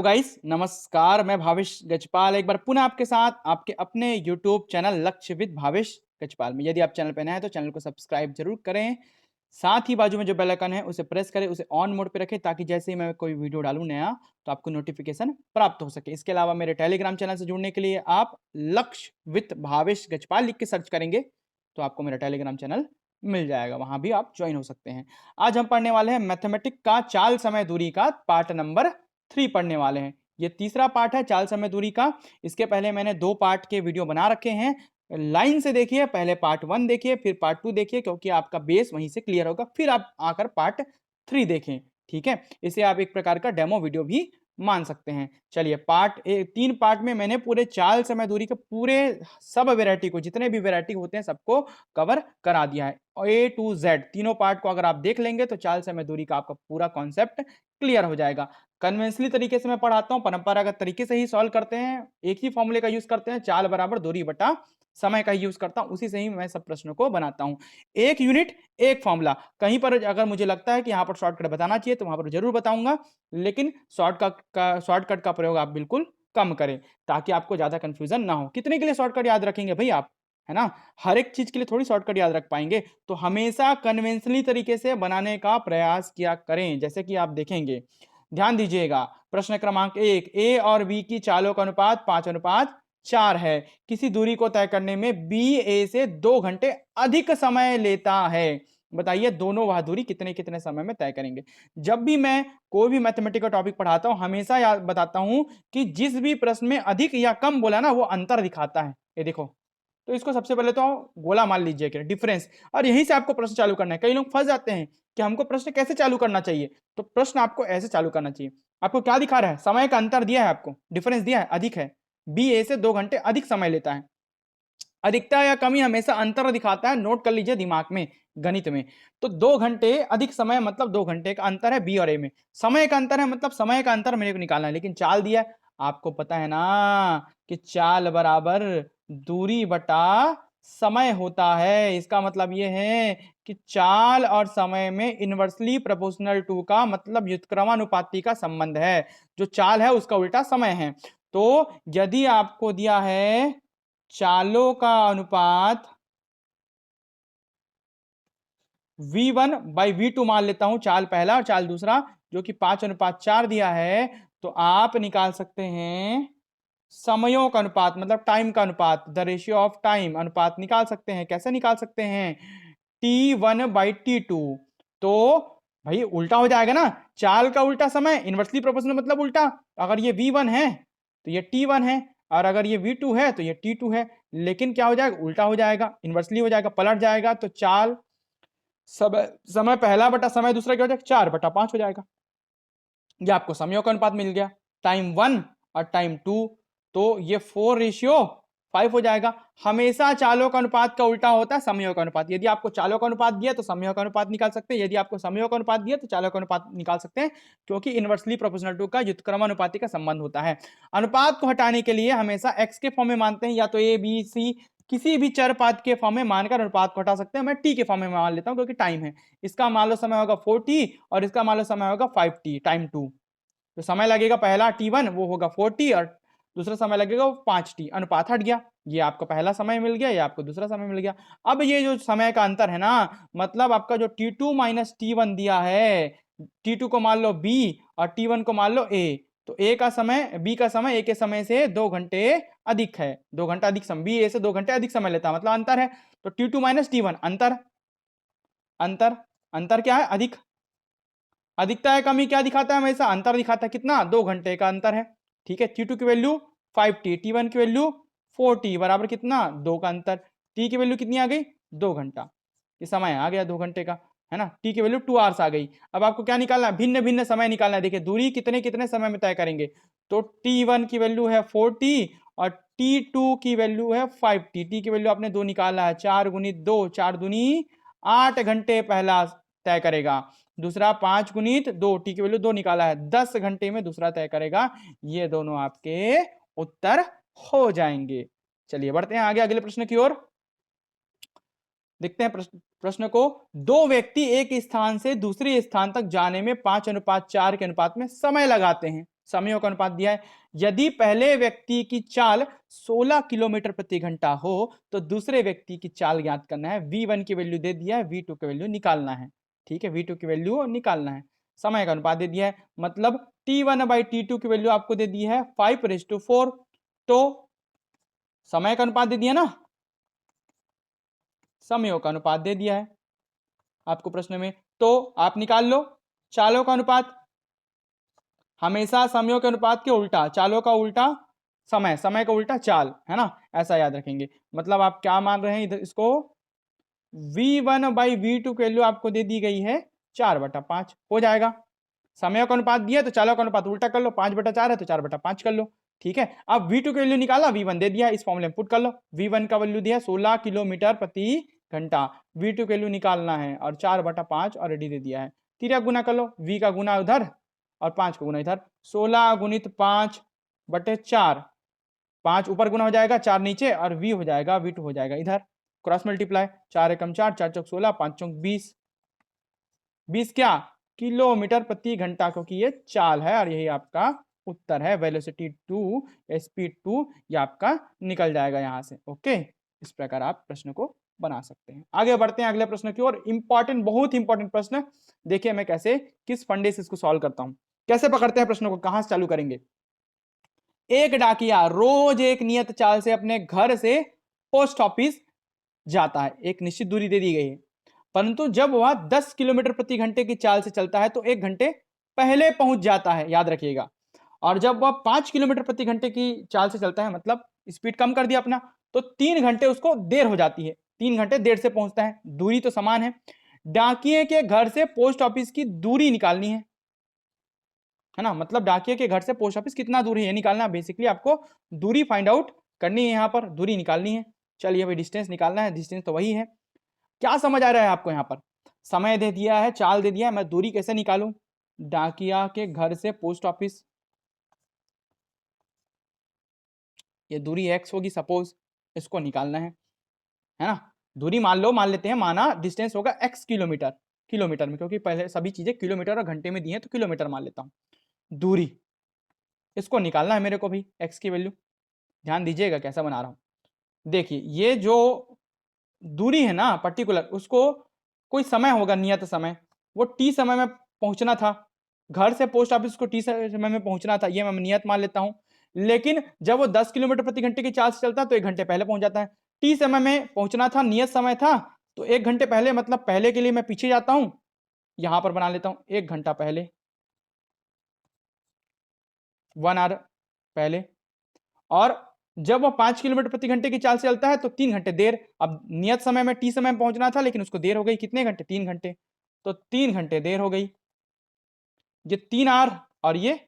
Hello guys, नमस्कार। मैं भावेश गजपाल एक बार पुनः आपके साथ आपके अपने यूट्यूब चैनल लक्ष्य विद भावेश गजपाल में। यदि आप चैनल पे नए हैं तो चैनल को सब्सक्राइब जरूर करें। साथ ही बाजू में जो बेल आइकन है उसे प्रेस करें, उसे ऑन मोड पे रखें ताकि जैसे ही मैं कोई वीडियो डालूं नया तो आपको नोटिफिकेशन प्राप्त हो सके। इसके अलावा मेरे टेलीग्राम चैनल से जुड़ने के लिए आप लक्ष्य विद भावेश गजपाल लिख के सर्च करेंगे तो आपको मेरा टेलीग्राम चैनल मिल जाएगा, वहां भी आप ज्वाइन हो सकते हैं। आज हम पढ़ने वाले हैं मैथमेटिक का चाल समय दूरी का पार्ट नंबर 3 पढ़ने वाले हैं। ये तीसरा पार्ट है चाल समय दूरी का। इसके पहले मैंने 2 पार्ट के वीडियो बना रखे हैं। लाइन से देखिए, पहले पार्ट 1 देखिए, फिर पार्ट 2 देखिए, क्योंकि आपका बेस वहीं से क्लियर होगा। फिर आप आकर पार्ट 3 देखें, ठीक है। इसे आप एक प्रकार का डेमो वीडियो भी मान सकते हैं। चलिए, पार्ट 3 पार्ट में मैंने पूरे चाल समय दूरी के पूरे सब वैरायटी को, जितने भी वैरायटी होते हैं सबको कवर करा दिया है। A to Z तीनों पार्ट को अगर आप देख लेंगे तो चाल समय दूरी का आपका पूरा कॉन्सेप्ट क्लियर हो जाएगा। कन्वेंशनली तरीके से मैं पढ़ाता हूं, परंपरागत तरीके से ही सॉल्व करते हैं। एक ही फॉर्मूले का यूज करते हैं, चाल बराबर दूरी बटा समय का यूज करता हूं, उसी से ही मैं सब प्रश्नों को बनाता हूं। एक यूनिट एक फॉर्मूला। कहीं पर अगर मुझे लगता है कि यहां पर शॉर्टकट बताना चाहिए तो वहां पर जरूर बताऊंगा, लेकिन शॉर्टकट का प्रयोग आप बिल्कुल कम करें ताकि आपको ज्यादा कंफ्यूजन ना हो। कितने के लिए शॉर्टकट याद रखेंगे भाई आप, है ना? हर एक चीज के लिए थोड़ी शॉर्टकट याद रख पाएंगे। तो हमेशा कन्वेंशनली तरीके से बनाने का प्रयास किया करें। जैसे कि आप देखेंगे, ध्यान दीजिएगा। प्रश्न क्रमांक 1, ए और बी की चालों का अनुपात 5:4 है। किसी दूरी को तय करने में बी ए से 2 घंटे अधिक समय लेता है। बताइए दोनों वह दूरी कितने कितने समय में तय करेंगे। जब भी मैं कोई भी मैथमेटिकल टॉपिक पढ़ाता हूं, हमेशा याद बताता हूं कि जिस भी प्रश्न में अधिक या कम बोला ना, वो अंतर दिखाता है। ये देखो, तो इसको सबसे पहले तो गोला मान लीजिए कि डिफरेंस, और यहीं से आपको प्रश्न चालू करना है। कई लोग फंस जाते हैं कि हमको प्रश्न कैसे चालू करना चाहिए। तो प्रश्न आपको ऐसे चालू करना चाहिए। आपको क्या दिखा रहा है? समय का अंतर दिया है, आपको डिफरेंस दिया है, अधिक है। बी ए से 2 घंटे अधिक समय लेता है। अधिकता या कमी हमेशा अंतर दिखाता है, नोट कर लीजिए दिमाग में, गणित में। तो 2 घंटे अधिक समय मतलब 2 घंटे का अंतर है बी और ए में। समय का अंतर है मतलब समय का अंतर मेरे को निकालना है, लेकिन चाल दिया है। आपको पता है ना कि चाल बराबर दूरी बटा समय होता है। इसका मतलब यह है कि चाल और समय में इनवर्सली प्रोपोर्शनल टू का मतलब व्युत्क्रमानुपाती का संबंध है। जो चाल है उसका उल्टा समय है। तो यदि आपको दिया है चालों का अनुपात V1/V2 मान लेता हूं, चाल पहला और चाल दूसरा, जो कि 5:4 दिया है, तो आप निकाल सकते हैं समयों का अनुपात, मतलब टाइम का अनुपात, द रेशियो ऑफ टाइम अनुपात निकाल सकते हैं। कैसे निकाल सकते हैं? T1/T2। तो भाई उल्टा हो जाएगा ना, चाल का उल्टा समय, इनवर्सली प्रोपोर्शनल मतलब उल्टा। अगर ये V1 है तो ये T1 है, और अगर ये V2 है तो ये T2 है। लेकिन क्या हो जाएगा? उल्टा हो जाएगा, इनवर्सली हो जाएगा, पलट जाएगा। तो चाल समय पहला बटा समय दूसरा क्या हो जाएगा? 4/5 हो जाएगा। ये आपको समयों का अनुपात मिल गया, टाइम 1 और टाइम 2। तो ये 4:5 हो जाएगा। हमेशा चालों का अनुपात का उल्टा होता है समयों का अनुपात। यदि आपको चालों का अनुपात दिया तो समयों का अनुपात निकाल सकते हैं, यदि आपको समयों का अनुपात दिया तो चालों का अनुपात निकाल सकते हैं, क्योंकि इनवर्सली प्रोपोर्शनल टू का व्युत्क्रमानुपाती का संबंध होता है। अनुपात को हटाने के लिए हमेशा एक्स के फॉर्म में मानते हैं, या तो ए बी सी किसी भी चर पद के फॉर्म में मानकर अनुपात को हटा सकते हैं। मैं टी के फॉर्म में मान लेता हूं क्योंकि टाइम है। इसका मान लो समय होगा 4t और इसका मान लो समय होगा 5t, टाइम 2। तो समय लगेगा पहला T1 वो होगा 4t और दूसरा समय लगेगा वो 5t। अनुपात हट गया, ये आपको पहला समय मिल गया, ये आपको दूसरा समय मिल गया। अब ये जो समय का अंतर है ना, मतलब आपका जो T2 माइनस T1 दिया है, T2 को मान लो B और T1 को मान लो A। तो A का समय, B का समय A के समय से 2 घंटे अधिक है। 2 घंटा अधिक समय, B A से 2 घंटे अधिक समय लेता है, मतलब अंतर है। तो T2 माइनस T1 अंतर, अंतर, अंतर क्या है? अधिक। अधिकता है कमी क्या दिखाता है? हमेशा अंतर दिखाता है। कितना? 2 घंटे का अंतर है, ठीक है। T2 की वैल्यू 5t, T1 की वैल्यू 4t, बराबर कितना? 2 का अंतर। T की वैल्यू कितनी आ गई? 2 घंटा। ये समय आ गया 2 घंटे का, है ना। T की वैल्यू 2 आवर्स आ गई। अब आपको क्या निकालना है? भिन्न भिन्न समय निकालना है। देखिए दूरी कितने कितने समय में तय करेंगे। तो T1 की वैल्यू है 4t और T2 की वैल्यू है 5t। T की वैल्यू आपने 2 निकाला है, 4 गुणित 2, 4 दूनी 8 घंटे पहला तय करेगा। दूसरा 5 गुणित 2, टी की वैल्यू 2 निकाला है, 10 घंटे में दूसरा तय करेगा। ये दोनों आपके उत्तर हो जाएंगे। चलिए बढ़ते हैं आगे अगले प्रश्न की ओर। देखते हैं प्रश्न को। दो व्यक्ति एक स्थान से दूसरे स्थान तक जाने में 5:4 के अनुपात में समय लगाते हैं। समयों का अनुपात दिया है। यदि पहले व्यक्ति की चाल 16 किलोमीटर प्रति घंटा हो तो दूसरे व्यक्ति की चाल ज्ञात करना है। V1 की वैल्यू दे दिया है, V2 की वैल्यू निकालना है। ठीक है, V2 की वैल्यू निकालना है। समय का अनुपात दे दिया है, मतलब T1/T2 की वैल्यू आपको दे दी है 5:4। तो समय का अनुपात दे दिया ना, समयों का अनुपात दे दिया है आपको प्रश्न में, तो आप निकाल लो चालों का अनुपात। हमेशा समयों के अनुपात के उल्टा, चालों का उल्टा समय, समय का उल्टा चाल, है ना, ऐसा याद रखेंगे। मतलब आप क्या मान रहे हैं इधर, इसको V1/V2 की वैल्यू आपको दे दी गई है 4/5, हो जाएगा। समय का अनुपात दिया तो चालों का अनुपात उल्टा कर लो, 5/4 है तो 4/5 कर लो। ठीक है, अब V2 की वैल्यू निकाला, V1 दे दिया, इस फॉर्मूले में पुट कर लो। V1 का वैल्यू दिया 16 किलोमीटर प्रति घंटा, V2 की वैल्यू निकालना है और 4/5 ऑलरेडी दे दिया है। तिर्यक गुना कर लो, V का गुना उधर और 5 का गुना इधर, 16 गुणित 5/4, 5 ऊपर गुना हो जाएगा, 4 नीचे, और V हो जाएगा, V2 हो जाएगा इधर। क्रॉस मल्टीप्लाई, 4 एकम 4, 4 चौक 16, 5 चौक 20, 20 क्या किलोमीटर प्रति घंटा, क्योंकि ये चाल है और यही आपका उत्तर है। वेलोसिटी 2, स्पीड 2, ये आपका निकल जाएगा यहां से। ओके, इस प्रकार आप प्रश्न को बना सकते हैं। आगे बढ़ते हैं अगले प्रश्न की ओर। इंपॉर्टेंट, बहुत इंपॉर्टेंट प्रश्न। देखिए मैं कैसे, किस फंडे से इसको सॉल्व करता हूं, कैसे पकड़ते हैं प्रश्नों को, कहां से चालू करेंगे। एक डाकिया रोज एक नियत चाल से अपने घर से पोस्ट ऑफिस जाता है, एक निश्चित दूरी दे दी गई है, परंतु जब वह 10 किलोमीटर प्रति घंटे की चाल से चलता है तो 1 घंटे पहले पहुंच जाता है, याद रखिएगा। और जब वह 5 किलोमीटर प्रति घंटे की चाल से चलता है, मतलब स्पीड कम कर दिया अपना, तो 3 घंटे उसको देर हो जाती है, 3 घंटे देर से पहुंचता है। दूरी तो समान है। डाकिये के घर से पोस्ट ऑफिस की दूरी निकालनी है ना, मतलब डाकिये के घर से पोस्ट ऑफिस कितना दूर है ये निकालना। बेसिकली आपको दूरी फाइंड आउट करनी है, यहां पर दूरी निकालनी है। चलिए भाई, डिस्टेंस निकालना है, डिस्टेंस तो वही है। क्या समझ आ रहा है आपको, यहां पर समय दे दिया है, चाल दे दिया है, मैं दूरी कैसे निकालूं। डाकिया के घर से पोस्ट ऑफिस, ये दूरी x होगी सपोज, इसको निकालना है ना। दूरी मान लो, मान लेते हैं, माना डिस्टेंस होगा x किलोमीटर, किलोमीटर में, क्योंकि पहले सभी चीजें किलोमीटर और घंटे में दी हैं तो किलोमीटर मान लेता हूं। दूरी, इसको निकालना है मेरे को भी, x की वैल्यू। ध्यान दीजिएगा कैसा बना रहा हूं। देखिए ये जो दूरी है ना पर्टिकुलर, उसको कोई समय होगा, नियत समय, वो t समय में पहुंचना था, घर से पोस्ट ऑफिस को t समय में पहुंचना था, ये मैं नियत मान लेता हूं। लेकिन जब वो 10 किलोमीटर प्रति घंटे की चाल से चलता है तो 1 घंटे पहले पहुंच जाता है। t समय में पहुंचना था, नियत समय था, तो 1 घंटे पहले, मतलब पहले के लिए मैं पीछे जाता हूं, यहां पर बना लेता हूं 1 घंटा पहले, 1 आवर पहले। और जब वो 5 किलोमीटर प्रति घंटे की चाल से चलता है तो 3 घंटे देर। अब नियत समय में t समय में पहुंचना था, लेकिन उसको देर हो गई, कितने घंटे, 3 घंटे, तो 3 घंटे देर हो गई। ये 3 आवर और ये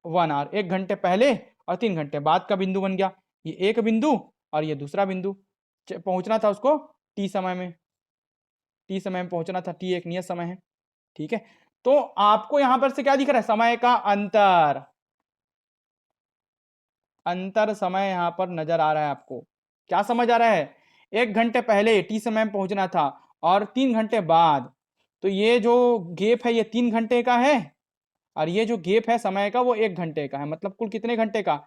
1 आवर, 1 घंटे पहले और 3 घंटे बाद का बिंदु बन गया। ये एक बिंदु और ये दूसरा बिंदु, पहुंचना था उसको t समय में, t समय में पहुंचना था, t एक नियत समय है। ठीक है, तो आपको यहां पर से क्या दिख रहा है, समय का अंतर, अंतर समय यहां पर नजर आ रहा है आपको। क्या समझ आ रहा है, 1 घंटे पहले t समय में पहुंचना था और 3 घंटे बाद, तो ये जो गैप है ये 3 घंटे का है, और ये जो गैप है समय का वो 1 घंटे का है, मतलब कुल कितने घंटे का,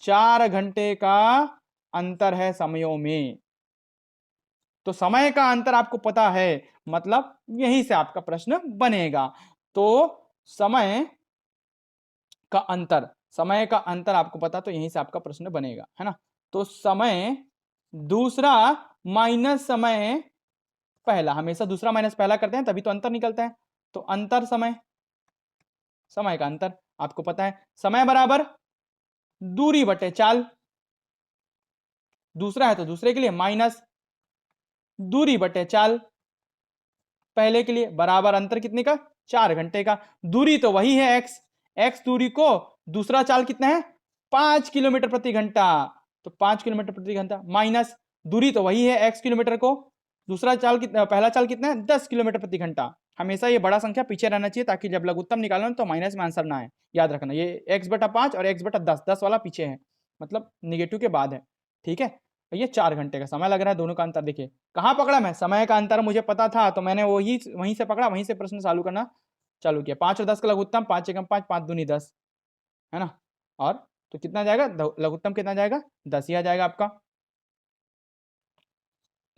4 घंटे का अंतर है समयों में। तो समय का अंतर आपको पता है, मतलब यहीं से आपका प्रश्न बनेगा। तो समय का अंतर, समय का अंतर आपको पता, तो यहीं से आपका प्रश्न बनेगा, है ना। तो समय दूसरा माइनस समय पहला, हमेशा दूसरा माइनस पहला करते हैं तभी तो अंतर निकलता है। तो अंतर समय, समय का अंतर आपको पता है, समय बराबर दूरी बटे चाल, दूसरा है तो दूसरे के लिए माइनस दूरी बटे चाल, पहले के लिए, बराबर अंतर कितने का, 4 घंटे का। दूरी तो वही है x, x दूरी को, दूसरा चाल कितना है, 5 किलोमीटर प्रति घंटा, तो 5 किलोमीटर प्रति घंटा, माइनस दूरी तो वही है x किलोमीटर को, दूसरा चाल कितना, पहला चाल कितना है, 10 किलोमीटर प्रति घंटा। हमेशा ये बड़ा संख्या पीछे रहना चाहिए ताकि जब लघुत्तम निकालना तो माइनस में आंसर ना आए, याद रखना। ये x/5 और x/10, 10 वाला पीछे है, मतलब निगेटिव के बाद है। ठीक है, ये 4 घंटे का समय लग रहा है, दोनों का अंतर देखिए कहां पकड़ा मैं, समय का अंतर मुझे पता था तो मैंने वही वहीं से पकड़ा, वहीं से प्रश्न चालू करना चालू किया। 5 और 10 का लघुत्तम, 5 एकम 5, 5 दूनी 10, है ना। और तो कितना जाएगा, लघुत्तम कितना जाएगा, 10 ही आ जाएगा आपका।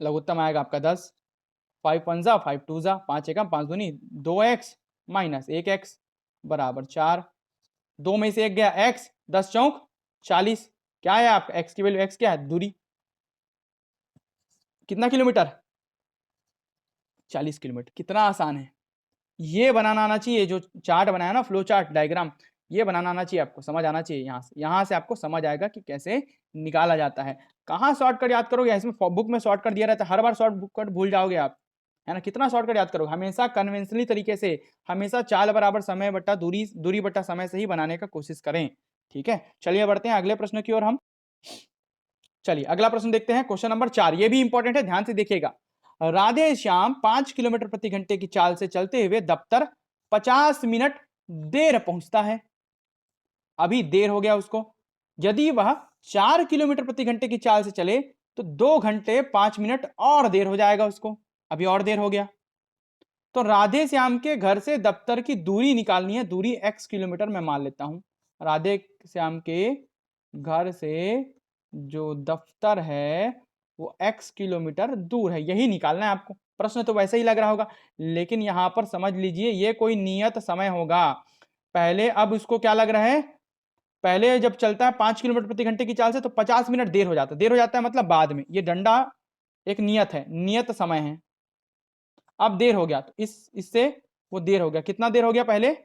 लघुत्तम आएगा आपका 10। 5 1 जा 5 2 जा 5 एकम 5 दूनी 2x माइनस 1x बराबर 4। 2 में से 1 गया x, 10 चौक 40। क्या है आपका x की वैल्यू, x क्या है, दूरी कितना किलोमीटर, 40 किलोमीटर। कितना आसान है, ये बनाना आना चाहिए। जो चार्ट बनाया ना, फ्लो चार्ट डायग्राम, ये बनाना आना चाहिए आपको, समझ आना चाहिए। यहाँ से आपको समझ आएगा कि कैसे निकाला जाता है। कहाँ शॉर्टकट याद करोगे, इसमें बुक में शॉर्टकट दिया रहता है, हर बार शॉर्टकट भूल जाओगे आप, है ना। कितना शॉर्टकट याद करोगे, हमेशा कन्वेंशनली तरीके से, हमेशा चाल बराबर समय बट्टा दूरी, दूरी बट्टा समय से ही बनाने का कोशिश करें। ठीक है, चलिए बढ़ते हैं अगले प्रश्न की ओर हम। चलिए अगला प्रश्न देखते हैं, क्वेश्चन नंबर 4। ये भी इंपॉर्टेंट है, ध्यान से देखिएगा। राधे श्याम 5 किलोमीटर प्रति घंटे की चाल से चलते हुए दफ्तर 50 मिनट देर पहुंचता है। अभी देर हो गया उसको। यदि वह 4 किलोमीटर प्रति घंटे की चाल से चले तो 2 घंटे 5 मिनट और देर हो जाएगा उसको। अभी और देर हो गया। तो राधे श्याम के घर से दफ्तर की दूरी निकालनी है। दूरी x किलोमीटर में मान लेता हूं। राधे श्याम के घर से जो दफ्तर है वो x किलोमीटर दूर है, यही निकालना है आपको। प्रश्न तो वैसे ही लग रहा होगा, लेकिन यहां पर समझ लीजिए ये कोई नियत समय होगा। पहले अब उसको क्या लग रहा है, पहले जब चलता है 5 किलोमीटर प्रति घंटे की चाल से तो 50 मिनट देर हो जाता है। देर हो जाता है मतलब बाद में, ये डंडा एक नियत है, नियत समय है। अब देर हो गया तो इससे वो देर हो गया। कितना देर हो गया, पहले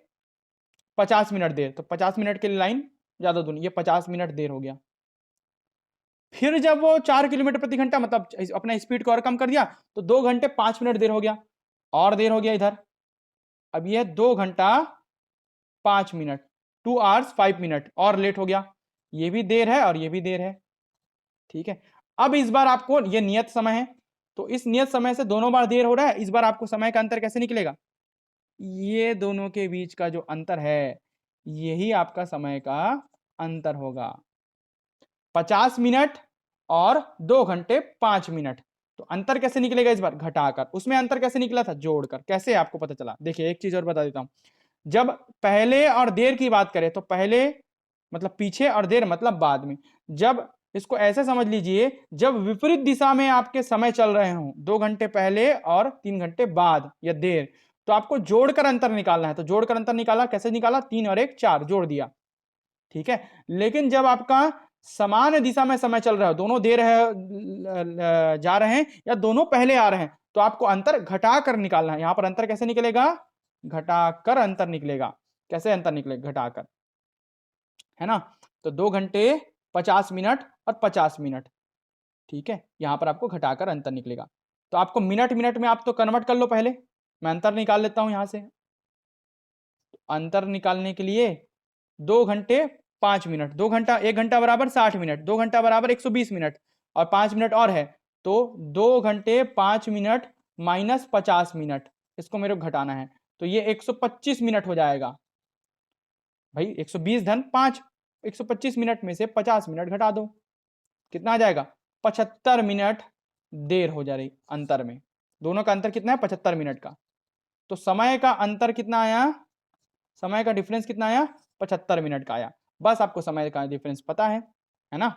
50 मिनट देर, तो 50 मिनट के लिए लाइन ज्यादा दूनी, ये 50 मिनट देर हो गया। फिर जब वो 4 किलोमीटर प्रति घंटा मतलब अपना स्पीड को और कम कर दिया तो 2 घंटे 5 मिनट देर हो गया, और देर हो गया इधर। अब ये 2 घंटा 5 मिनट, 2 आवर्स 5 मिनट और लेट हो गया। ये भी देर है और ये भी देर है। ठीक है, अब इस बार आपको, ये नियत समय है तो इस नियत समय से दोनों बार देर हो रहा है, इस बार आपको समय का अंतर कैसे निकलेगा, ये दोनों के बीच का जो अंतर है यही आपका समय का अंतर होगा। 50 मिनट और 2 घंटे 5 मिनट। तो अंतर कैसे निकलेगा इस बार, घटाकर। उसमें अंतर कैसे निकला था, जोड़कर। कैसे आपको पता चला, देखिए एक चीज और बता देता हूं। जब पहले और देर की बात करें तो पहले मतलब पीछे और देर मतलब बाद में। जब इसको ऐसे समझ लीजिए, जब विपरीत दिशा में आपके समय चल रहे हो, 2 घंटे पहले और 3 घंटे बाद या देर, तो आपको जोड़कर अंतर निकालना है। तो जोड़कर अंतर निकाला, कैसे निकाला, 3 और 1 4 जोड़ दिया। ठीक है, लेकिन जब आपका समान दिशा में समय चल रहा है, दोनों देर है जा रहे हैं या दोनों पहले आ रहे हैं, तो आपको अंतर घटाकर निकालना है। यहां पर अंतर कैसे निकलेगा, घटाकर अंतर निकलेगा। कैसे अंतर निकलेगा, घटाकर, है ना। तो 2 घंटे 50 मिनट और 50 मिनट। ठीक है, यहां पर आपको घटाकर अंतर निकलेगा। तो आपको मिनट मिनट में आप तो कन्वर्ट कर लो, पहले मैं अंतर निकाल लेता हूं यहां से। अंतर निकालने के लिए 2 घंटे 5 मिनट, 2 घंटा 1 घंटा बराबर 60 मिनट, 2 घंटा बराबर 120 मिनट और 5 मिनट और है, तो 2 घंटे 5 मिनट माइनस 50 मिनट, इसको मेरे को घटाना है। तो ये 125 मिनट हो जाएगा भाई। 120 धन 5, 125 मिनट में से 50 मिनट घटा दो, कितना आ जाएगा, 75 मिनट देर हो जा रही अंतर में। दोनों का अंतर कितना है, 75 मिनट का। तो समय का अंतर कितना आया, समय का डिफरेंस कितना आया, 75 मिनट का आया। बस आपको समय का डिफरेंस पता है ना।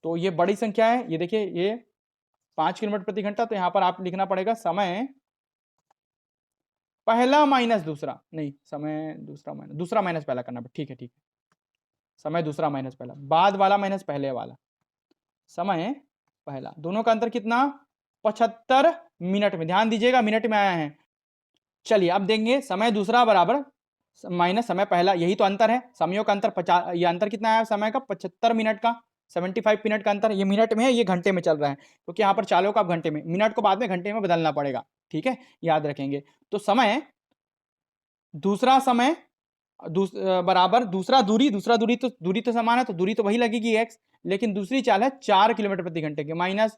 तो ये बड़ी संख्या है, ये देखिए ये 5 किलोमीटर प्रति घंटा, तो यहां पर आप लिखना पड़ेगा समय पहला माइनस दूसरा, नहीं समय दूसरा माइनस पहला करना पड़ेगा। ठीक है, ठीक है, समय दूसरा माइनस पहला, बाद वाला माइनस पहले वाला, समय पहला, दोनों का अंतर कितना, 75 मिनट में। ध्यान दीजिएगा मिनट में आया है। चलिए अब देंगे समय दूसरा बराबर माइनस समय पहला, यही तो अंतर है। समयों का अंतर 50, ये अंतर कितना है समय का, 75 मिनट का, 75 मिनट का अंतर। ये मिनट में है, ये घंटे में चल रहा है, क्योंकि यहाँ पर चालों का आप घंटे में, मिनट को बाद में घंटे में बदलना पड़ेगा। ठीक है, याद रखेंगे। तो समय दूसरा समय बराबर दूसरा दूरी, दूरी तो समान है, तो दूरी तो वही लगेगी x, लेकिन दूसरी चाल है 4 किलोमीटर प्रति घंटे की, माइनस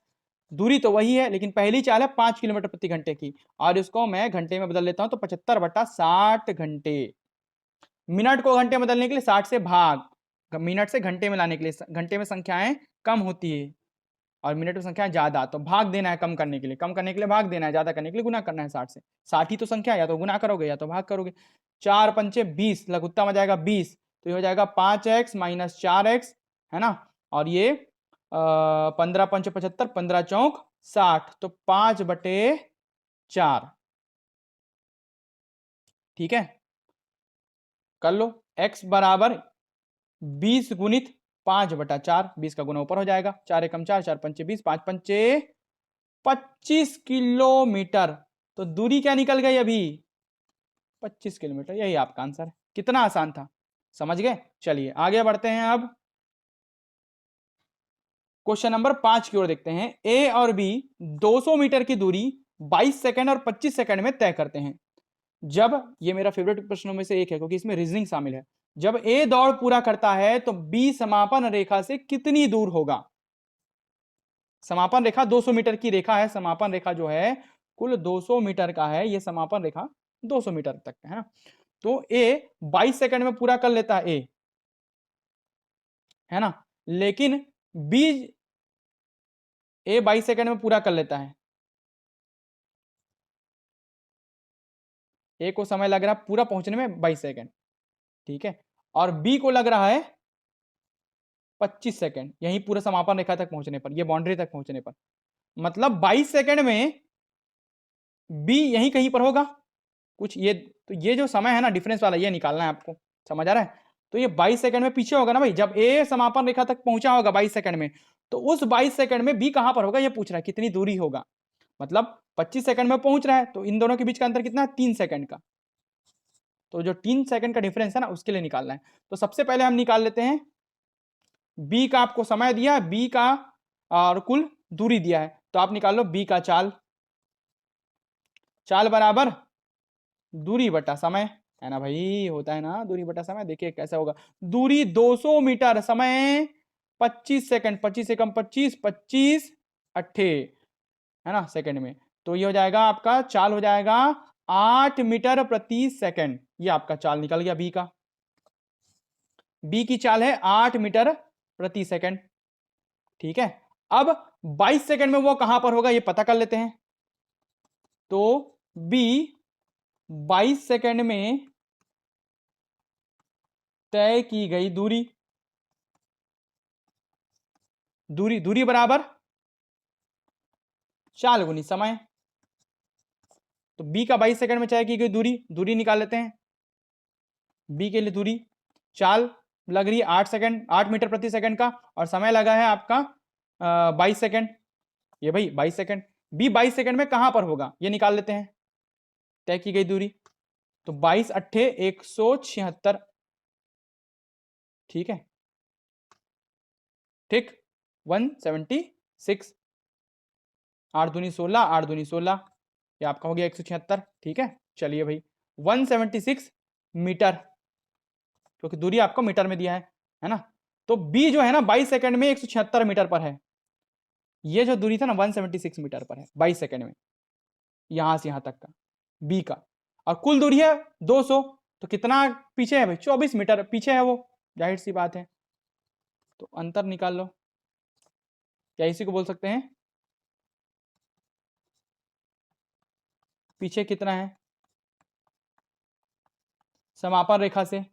दूरी तो वही है लेकिन पहली चाल है 5 किलोमीटर प्रति घंटे की, और इसको मैं घंटे में बदल लेता हूं तो 75/60 घंटे। मिनट को घंटे में बदलने के लिए 60 से भाग, मिनट से घंटे में लाने के लिए, घंटे में संख्याएं कम होती है और मिनट में संख्या ज्यादा, तो भाग देना है कम करने के लिए, कम करने के लिए भाग देना है, ज्यादा करने के लिए गुना करना है 60 से। 60 ही तो संख्या, या तो गुना करोगे या तो भाग करोगे। 4 पंचे 20, लघुत्तम आ जाएगा 20, तो ये हो जाएगा 5x माइनस 4x, है ना, और ये 15 पंच 75, 15 चौक 60, तो 5/4। ठीक है, कर लो। x बराबर 20 गुणित 5/4, 20 का गुना ऊपर हो जाएगा, 4 एकम 4, 4 पंचे 20, 5 पंचे 25 किलोमीटर। तो दूरी क्या निकल गई अभी? 25 किलोमीटर। यही आपका आंसर है। कितना आसान था, समझ गए? चलिए आगे बढ़ते हैं। अब क्वेश्चन नंबर 5 की ओर देखते हैं। ए और बी 200 मीटर की दूरी 22 सेकंड और 25 सेकंड में तय करते हैं। जब, ये मेरा फेवरेट प्रश्नों में से एक है क्योंकि इसमें रीजनिंग शामिल है, जब ए दौड़ पूरा करता है तो बी समापन रेखा से कितनी दूर होगा? समापन रेखा 200 मीटर की रेखा है, समापन रेखा जो है कुल 200 मीटर का है, ये समापन रेखा 200 मीटर तक है ना। तो ए 22 सेकंड में पूरा कर लेता है, ए, है ना, लेकिन बी, ए 22 सेकंड में पूरा कर लेता है, ए को समय लग रहा है पूरा पहुंचने में 22 सेकंड, ठीक है, और बी को लग रहा है 25 सेकंड, यही पूरे समापन रेखा तक पहुंचने पर, ये बाउंड्री तक पहुंचने पर, मतलब 22 सेकंड में बी यहीं कहीं पर होगा कुछ। ये तो ये जो समय है ना डिफरेंस वाला, ये निकालना है आपको, समझ आ रहा है? तो ये 22 सेकंड में पीछे होगा ना भाई, जब ए समापन रेखा तक पहुंचा होगा 22 सेकंड में, तो उस 22 सेकंड में बी कहां पर होगा ये पूछ रहा है, कितनी दूरी होगा। मतलब 25 सेकंड में पहुंच रहा है तो इन दोनों के बीच का अंतर कितना है, 3 सेकंड का। तो जो 3 सेकंड का डिफरेंस है ना उसके लिए निकालना है। तो सबसे पहले हम निकाल लेते हैं, बी का आपको समय दिया, बी का और कुल दूरी दिया है, तो आप निकाल लो बी का चाल, चाल बराबर दूरी बटा समय, है ना भाई, होता है ना दूरी बटा समय। देखिए कैसा होगा, दूरी 200 मीटर, समय 25 सेकंड, 25 एकम 25, 25 अट्ठे, है ना, सेकंड में, तो ये हो जाएगा आपका चाल हो जाएगा 8 मीटर प्रति सेकंड। ये आपका चाल निकल गया बी का, बी की चाल है 8 मीटर प्रति सेकंड। ठीक है, अब 22 सेकंड में वो कहां पर होगा ये पता कर लेते हैं। तो बी 22 सेकंड में तय की गई दूरी, दूरी दूरी बराबर चाल गुनी समय। तो बी का 22 सेकंड में तय की गई दूरी, दूरी निकाल लेते हैं। बी के लिए दूरी, चाल लग रही है 8 सेकंड, 8 मीटर प्रति सेकंड का, और समय लगा है आपका 22 सेकंड, ये भाई 22 सेकंड। बी 22 सेकंड में कहां पर होगा ये निकाल लेते हैं, तय की गई दूरी। तो 22 अट्ठे 176, ठीक है, ठीक, 176, 8 दूनी 16, 8 दूनी 16, ये आपका हो गया 176। ठीक है, चलिए भाई 176 मीटर, क्योंकि दूरी आपको मीटर में दिया है ना। तो बी जो है ना 22 सेकंड में 176 मीटर पर है, ये जो दूरी था ना 176 मीटर पर है 22 सेकंड में, यहां से यहां तक का बी का, और कुल दूरी है 200, तो कितना पीछे है भाई, 24 मीटर पीछे है वो, जाहिर सी बात है। तो अंतर निकाल लो, क्या इसी को बोल सकते हैं, पीछे कितना है समापन रेखा से।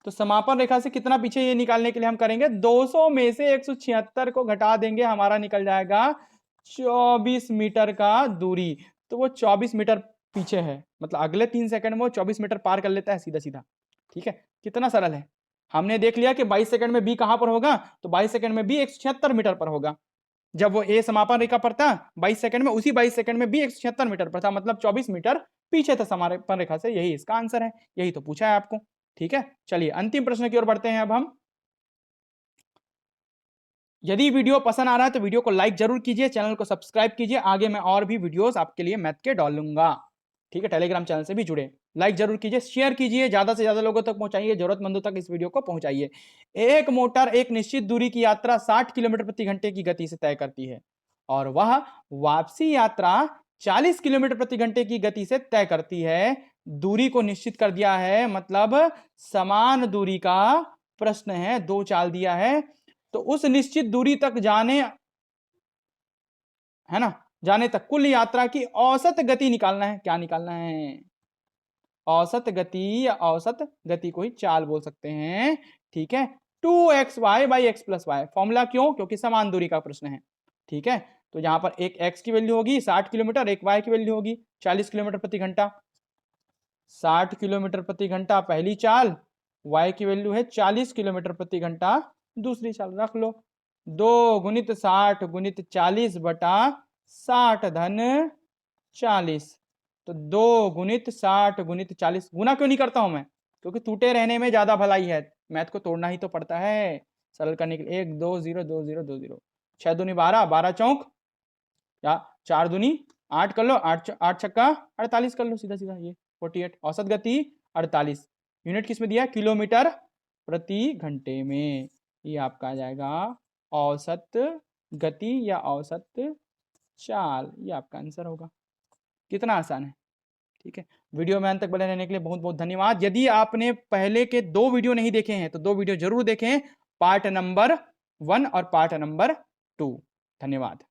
तो समापन रेखा से कितना पीछे ये निकालने के लिए हम करेंगे 200 में से 176 को घटा देंगे, हमारा निकल जाएगा 24 मीटर का दूरी। तो वो 24 मीटर पीछे है, मतलब अगले 3 सेकंड में वो 24 मीटर पार कर लेता है सीधा सीधा। ठीक है, कितना सरल है। हमने देख लिया कि 22 सेकंड में बी कहां पर होगा, तो 22 सेकंड में बी 176 मीटर पर होगा। जब वो ए समापन रेखा पर था 22 सेकंड में, उसी 22 सेकंड में बी 176 मीटर पर था, मतलब 24 मीटर पीछे था समापन रेखा से। यही इसका आंसर है, यही तो पूछा है आपको। ठीक है, चलिए अंतिम प्रश्न की ओर बढ़ते हैं अब हम। यदि वीडियो पसंद आ रहा है तो वीडियो को लाइक जरूर कीजिए, चैनल को सब्सक्राइब कीजिए, आगे मैं और भी वीडियोस आपके लिए मैथ के डालूंगा। ठीक है, टेलीग्राम चैनल से भी जुड़े, लाइक जरूर कीजिए, शेयर कीजिए, ज्यादा से ज्यादा लोगों तक पहुंचाइए, जरूरतमंदों तक इस वीडियो को पहुंचाइए। एक मोटर एक निश्चित दूरी की यात्रा 60 किलोमीटर प्रति घंटे की गति से तय करती है, और वह वापसी यात्रा 40 किलोमीटर प्रति घंटे की गति से तय करती है। दूरी को निश्चित कर दिया है, मतलब समान दूरी का प्रश्न है, दो चाल दिया है, तो उस निश्चित दूरी तक जाने, है ना, जाने तक कुल यात्रा की औसत गति निकालना है। क्या निकालना है, औसत गति या औसत गति को ही चाल बोल सकते हैं। ठीक है, 2xy by x plus y. Formula क्यों? क्योंकि समान दूरी का प्रश्न है। ठीक है, तो यहाँ पर एक x की वैल्यू होगी 60 किलोमीटर, एक y की वैल्यू होगी 40 किलोमीटर प्रति घंटा। 60 किलोमीटर प्रति घंटा पहली चाल, y की वैल्यू है 40 किलोमीटर प्रति घंटा दूसरी चाल। रख लो 2 गुणित 60 गुणित 40 बटा 60 धन 40। तो 2 गुणित 60 गुणित 40। गुना क्यों नहीं करता हूं मैं? क्योंकि टूटे रहने में ज्यादा भलाई है। मैथ को तोड़ना ही तो पड़ता है सरल करने के लिए। 1 2 0 2 0 2 0, 6 दूनी 12, 12 चौक या 4 दूनी 8 कर लो, 8 छक्का 48 कर लो, सीधा सीधा ये 48। औसत गति 48, यूनिट किस में दिया? किलोमीटर प्रति घंटे में। ये आपका आ जाएगा औसत गति या औसत चाल। ये आपका आंसर होगा। कितना आसान है। ठीक है, वीडियो में अंत तक बने रहने के लिए बहुत बहुत धन्यवाद। यदि आपने पहले के 2 वीडियो नहीं देखे हैं तो 2 वीडियो जरूर देखें, पार्ट नंबर 1 और पार्ट नंबर 2। धन्यवाद।